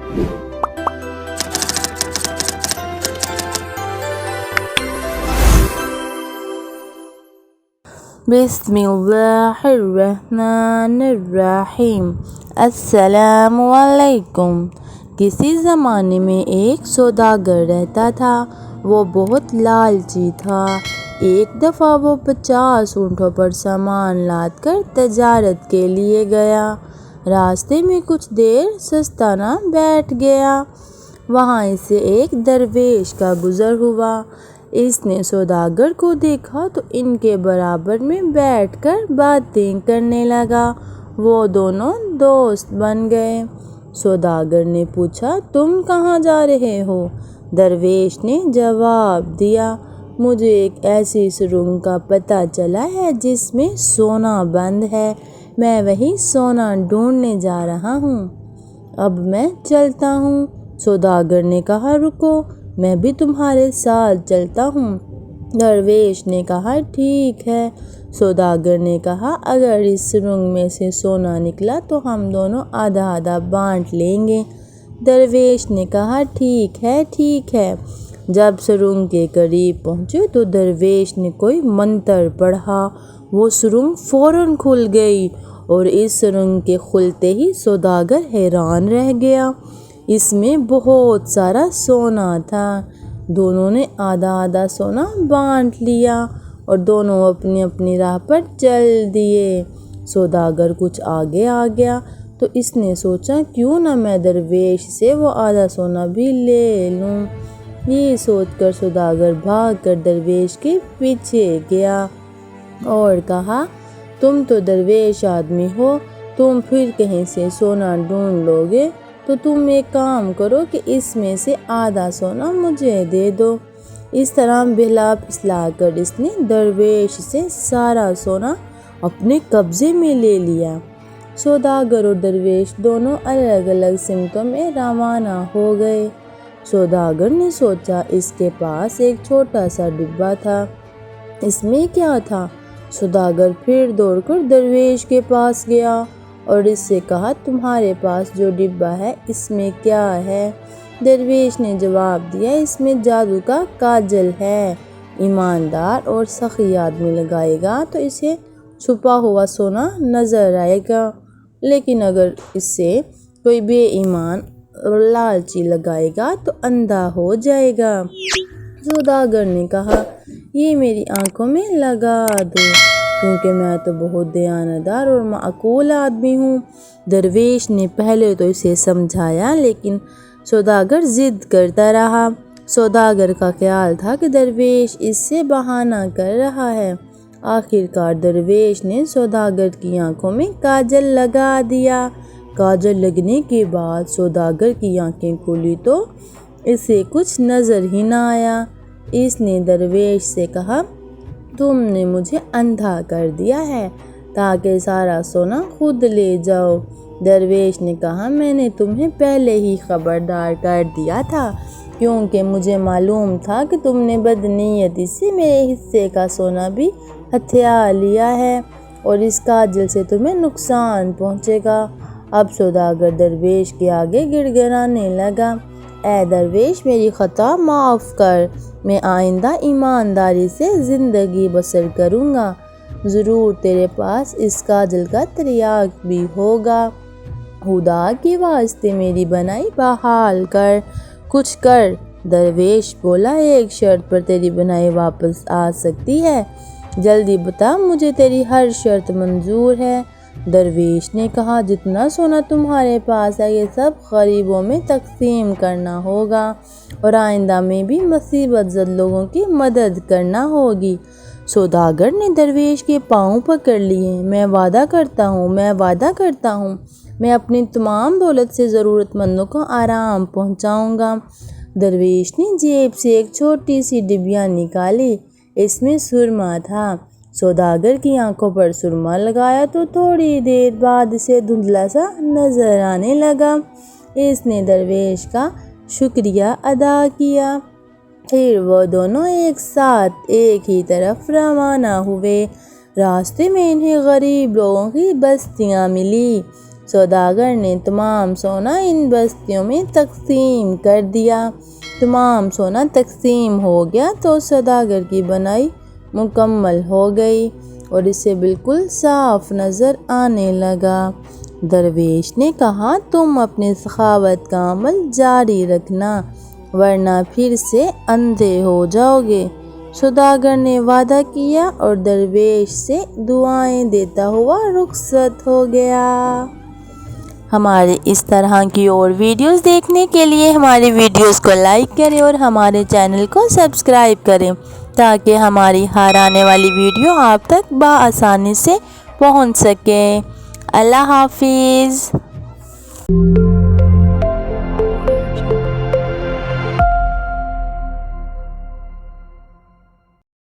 बिस्मिल्लाहिर्रहमानिर्रहीम। अस्सलामु अलैकुम। किसी ज़माने में एक सौदागर रहता था। वो बहुत लालची था। एक दफ़ा वो 50 ऊँटों पर सामान लाद कर तजारत के लिए गया। रास्ते में कुछ देर सस्ताना बैठ गया। वहाँ से एक दरवेश का गुज़र हुआ। इसने सौदागर को देखा तो इनके बराबर में बैठकर बातें करने लगा। वो दोनों दोस्त बन गए। सौदागर ने पूछा, तुम कहाँ जा रहे हो? दरवेश ने जवाब दिया, मुझे एक ऐसी सुरंग का पता चला है जिसमें सोना बंद है। मैं वही सोना ढूंढने जा रहा हूँ। अब मैं चलता हूँ। सौदागर ने कहा, रुको, मैं भी तुम्हारे साथ चलता हूँ। दरवेश ने कहा, ठीक है। सौदागर ने कहा, अगर इस सुरंग में से सोना निकला तो हम दोनों आधा आधा बांट लेंगे। दरवेश ने कहा, ठीक है, ठीक है। जब सुरंग के करीब पहुँचे तो दरवेश ने कोई मंत्र पढ़ा। वो सुरंग फौरन खुल गई और इस सुरंग के खुलते ही सौदागर हैरान रह गया। इसमें बहुत सारा सोना था। दोनों ने आधा आधा सोना बांट लिया और दोनों अपनी अपनी राह पर चल दिए। सौदागर कुछ आगे आ गया तो इसने सोचा, क्यों ना मैं दरवेश से वो आधा सोना भी ले लूं। ये सोचकर सौदागर भागकर दरवेश के पीछे गया और कहा, तुम तो दरवेश आदमी हो, तुम फिर कहीं से सोना ढूंढ लोगे तो तुम एक काम करो कि इसमें से आधा सोना मुझे दे दो। इस तरह बहला फुसला कर इसने दरवेश से सारा सोना अपने कब्जे में ले लिया। सौदागर और दरवेश दोनों अलग अलग सिमतों में रवाना हो गए। सौदागर ने सोचा, इसके पास एक छोटा सा डिब्बा था, इसमें क्या था? सौदागर फिर दौड़कर दरवेश के पास गया और इससे कहा, तुम्हारे पास जो डिब्बा है इसमें क्या है? दरवेश ने जवाब दिया, इसमें जादू का काजल है। ईमानदार और सखी आदमी लगाएगा तो इसे छुपा हुआ सोना नजर आएगा, लेकिन अगर इससे कोई बेईमान और लालची लगाएगा तो अंधा हो जाएगा। सौदागर ने कहा, ये मेरी आंखों में लगा दो, क्योंकि मैं तो बहुत दयानतदार और माकूल आदमी हूँ। दरवेश ने पहले तो इसे समझाया, लेकिन सौदागर जिद करता रहा। सौदागर का ख्याल था कि दरवेश इससे बहाना कर रहा है। आखिरकार दरवेश ने सौदागर की आंखों में काजल लगा दिया। काजल लगने के बाद सौदागर की आंखें खुली तो इसे कुछ नज़र ही ना आया। इसने दरवेश से कहा, तुमने मुझे अंधा कर दिया है ताकि सारा सोना खुद ले जाओ। दरवेश ने कहा, मैंने तुम्हें पहले ही खबरदार कर दिया था, क्योंकि मुझे मालूम था कि तुमने बदनीयती से मेरे हिस्से का सोना भी हथिया लिया है और इस काजल से तुम्हें नुकसान पहुँचेगा। अब सौदागर दरवेश के आगे गिड़गिड़ाने लगा, ऐ दरवेश, मेरी ख़ता माफ़ कर, मैं आइंदा ईमानदारी से ज़िंदगी बसर करूँगा। ज़रूर तेरे पास इस काजल का तिर्याक भी होगा। खुदा के वास्ते मेरी बनाई बहाल कर, कुछ कर। दरवेश बोला, एक शर्त पर तेरी बनाई वापस आ सकती है। जल्दी बता, मुझे तेरी हर शर्त मंजूर है। दरवेश ने कहा, जितना सोना तुम्हारे पास है ये सब गरीबों में तकसीम करना होगा और आइंदा में भी मुसीबत ज़द लोगों की मदद करना होगी। सौदागर ने दरवेश के पाँव पकड़ लिए। मैं वादा करता हूँ, मैं वादा करता हूँ, मैं अपनी तमाम दौलत से ज़रूरतमंदों को आराम पहुँचाऊँगा। दरवेश ने जेब से एक छोटी सी डिबिया निकाली, इसमें सुरमा था। सौदागर की आंखों पर सुरमा लगाया तो थोड़ी देर बाद इसे धुंधला सा नजर आने लगा। इसने दरवेश का शुक्रिया अदा किया। फिर वो दोनों एक साथ एक ही तरफ रवाना हुए। रास्ते में इन्हें गरीब लोगों की बस्तियां मिली। سوداگر نے تمام سونا ان بستیوں میں تقسیم کر دیا۔ تمام سونا تقسیم ہو گیا تو سوداگر کی بنائی مکمل ہو گئی اور اسے بالکل صاف نظر آنے لگا۔ درویش نے کہا، تم اپنے سخاوت کا عمل جاری رکھنا ورنہ پھر سے اندھے ہو جاؤ گے۔ سوداگر نے وعدہ کیا اور درویش سے دعائیں دیتا ہوا رخصت ہو گیا۔ ہمارے اس طرح کی اور ویڈیوز دیکھنے کے لیے ہماری ویڈیوز کو لائک کریں اور ہمارے چینل کو سبسکرائب کریں تاکہ ہماری ہر آنے والی ویڈیو آپ تک بآسانی سے پہنچ سکے۔ اللہ حافظ۔